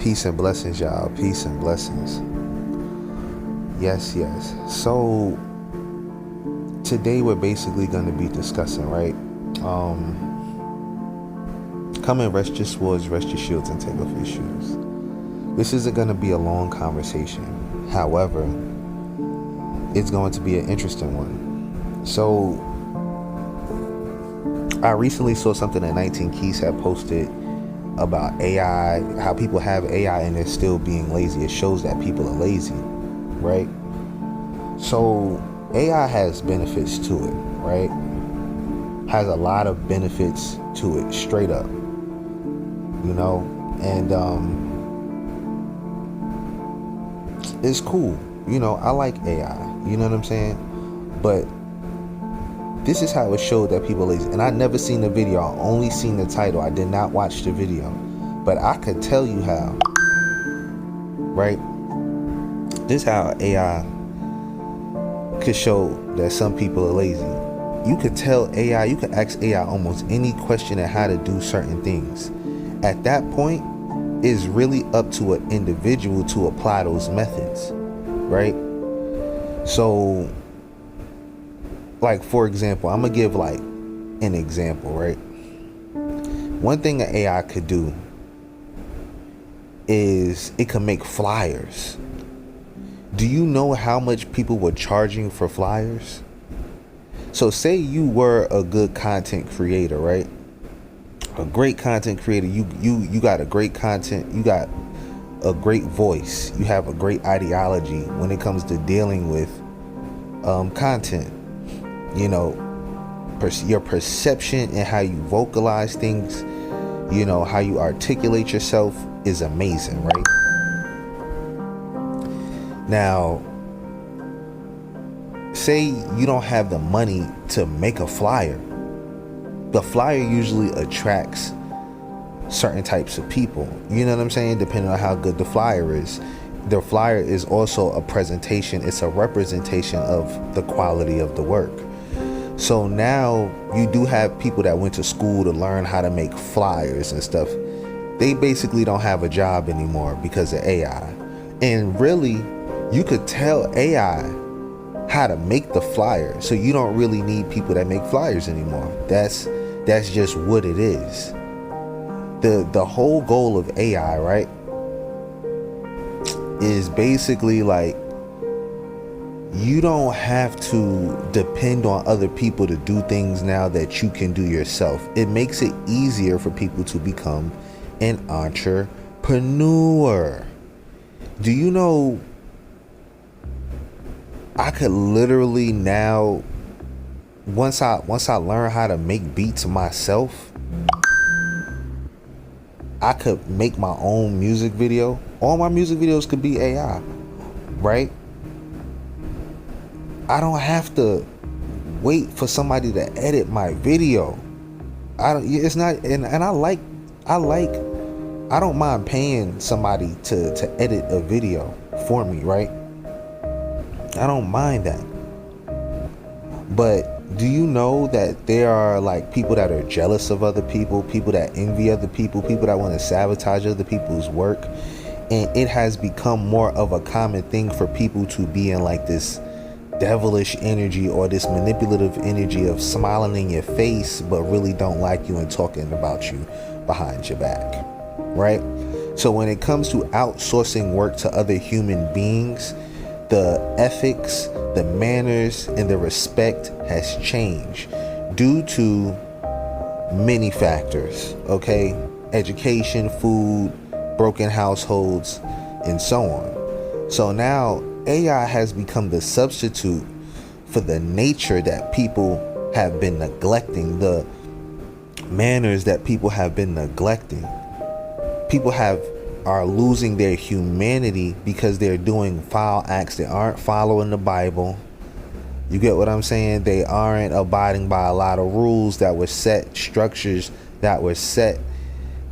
Peace and blessings, y'all. Peace and blessings. Yes, yes. So today we're basically going to be discussing, right? Come and rest your swords, rest your shields, and take off your shoes. This isn't going to be a long conversation. However, it's going to be an interesting one. So I recently saw something that 19 Keys had posted about AI, how people have AI and they're still being lazy. It shows that people are lazy, right? So AI has benefits to it, right? Has a lot of benefits to it, straight up, you know? And it's cool, you know. I like AI, you know what I'm saying? But this is how it showed that people are lazy. And I never seen the video. I only seen the title. I did not watch the video. But I could tell you how. Right? This is how AI could show that some people are lazy. You could tell AI, you could ask AI almost any question on how to do certain things. At that point, it's really up to an individual to apply those methods. Right? So, like, for example, I'm gonna give like an example, right? One thing an AI could do is it can make flyers. Do you know how much people were charging for flyers? So say you were a good content creator, right? A great content creator. You got a great content, you got a great voice, you have a great ideology when it comes to dealing with content. You know, your perception and how you vocalize things, you know, how you articulate yourself is amazing, right? Now, say you don't have the money to make a flyer. The flyer usually attracts certain types of people. You know what I'm saying? Depending on how good the flyer is. The flyer is also a presentation. It's a representation of the quality of the work. So now you do have people that went to school to learn how to make flyers and stuff. They basically don't have a job anymore because of AI. And really, you could tell AI how to make the flyer. So you don't really need people that make flyers anymore. That's just what it is. The whole goal of AI, right, is basically like, you don't have to depend on other people to do things now that you can do yourself. It makes it easier for people to become an entrepreneur. Do you know, I could literally now, once I learn how to make beats myself, I could make my own music video. All my music videos could be AI, right? I don't have to wait for somebody to edit my video. I don't mind paying somebody to edit a video for me, right? I don't mind that. But do you know that there are like people that are jealous of other people that envy other people that want to sabotage other people's work? And it has become more of a common thing for people to be in like this devilish energy or this manipulative energy of smiling in your face but really don't like you and talking about you behind your back, right? So when it comes to outsourcing work to other human beings, the ethics, the manners, and the respect has changed due to many factors, okay? Education, food, broken households, and so on. So now AI has become the substitute for the nature that people have been neglecting, the manners that people have been neglecting. People are losing their humanity because they're doing foul acts. They aren't following the Bible. You get what I'm saying? They aren't abiding by a lot of rules that were set, structures that were set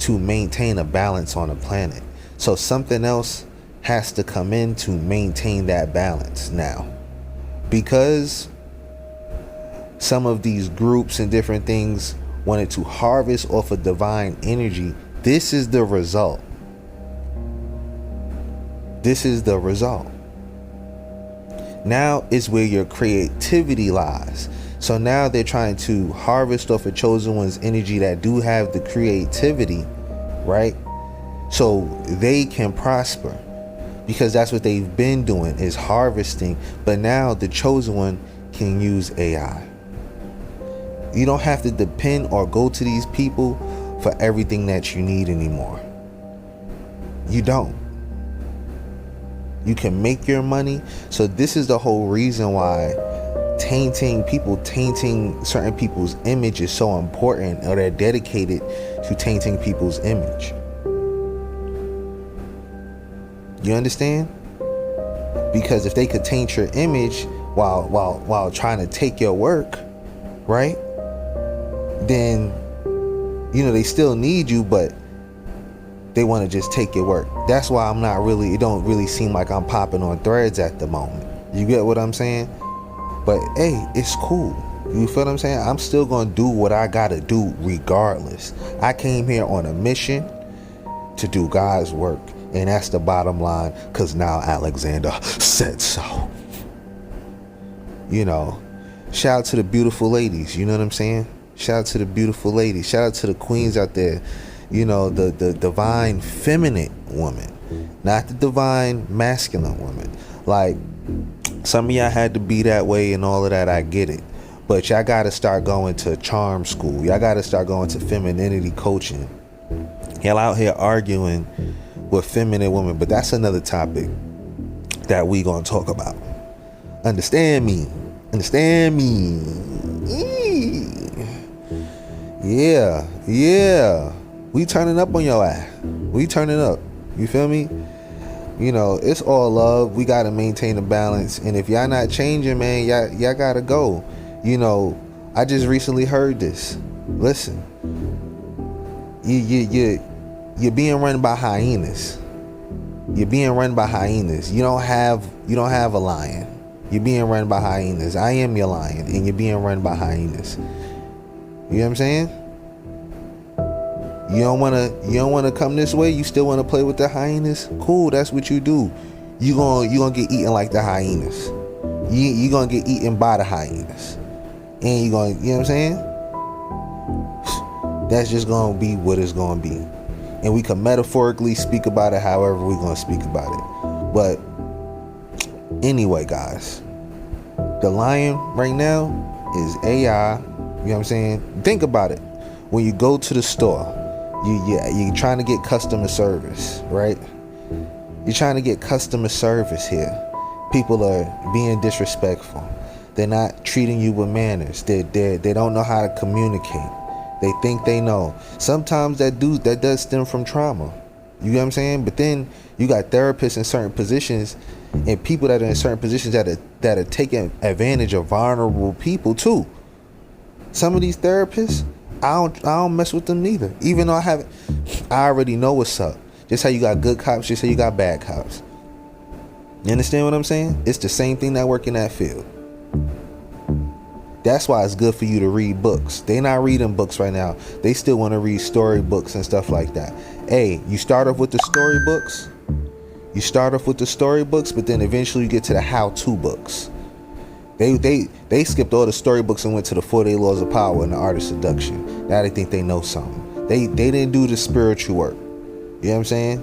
to maintain a balance on the planet. So something else has to come in to maintain that balance now, because some of these groups and different things wanted to harvest off of divine energy. This is the result. This is the result. Now is where your creativity lies. So now they're trying to harvest off a chosen one's energy that do have the creativity, right? So they can prosper, because that's what they've been doing, is harvesting. But now the chosen one can use AI. You don't have to depend or go to these people for everything that you need anymore. You don't. You can make your money. So this is the whole reason why tainting certain people's image is so important, or they're dedicated to tainting people's image. You understand? Because if they could taint your image while trying to take your work, right? Then, you know, they still need you, but they want to just take your work. That's why it don't really seem like I'm popping on Threads at the moment. You get what I'm saying? But hey, it's cool. You feel what I'm saying? I'm still gonna do what I gotta do regardless. I came here on a mission to do God's work, and that's the bottom line, because now Alexander said so. You know, shout out to the beautiful ladies, you know what I'm saying? Shout out to the beautiful ladies. Shout out to the queens out there. You know, the divine feminine woman, not the divine masculine woman. Like, some of y'all had to be that way and all of that, I get it. But y'all gotta start going to charm school. Y'all gotta start going to femininity coaching. Y'all out here arguing with feminine women, but that's another topic that we gonna talk about. Understand me. Understand me. Yeah. We turning up on your ass. We turning up. You feel me? You know, it's all love. We gotta maintain a balance. And if y'all not changing, man, y'all gotta go. You know, I just recently heard this. Listen, you're being run by hyenas. You're being run by hyenas. You don't have a lion. You're being run by hyenas. I am your lion, and you're being run by hyenas. You know what I'm saying? You don't wanna come this way. You still wanna play with the hyenas? Cool, that's what you do. You gonna get eaten like the hyenas. You gonna get eaten by the hyenas, and you know what I'm saying? That's just gonna be what it's gonna be, and we can metaphorically speak about it however we're gonna speak about it. But anyway, guys, the lion right now is AI. You know what I'm saying? Think about it. When you go to the store, you're trying to get customer service, right? You're trying to get customer service here. People are being disrespectful. They're not treating you with manners. They don't know how to communicate. They think they know. Sometimes that does stem from trauma. You know what I'm saying? But then you got therapists in certain positions, and people that are in certain positions that are taking advantage of vulnerable people too. Some of these therapists, I don't mess with them neither. Even though I already know what's up. Just how you got good cops, just how you got bad cops. You understand what I'm saying? It's the same thing that work in that field. That's why it's good for you to read books. They not reading books right now. They still want to read storybooks and stuff like that. Hey, you start off with the storybooks. But then eventually you get to the how-to books. They skipped all the storybooks and went to the 4-Day Laws of Power and the Art of Seduction. Now they think they know something. They didn't do the spiritual work. You know what I'm saying?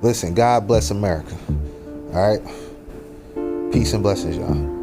Listen, God bless America. All right? Peace and blessings, y'all.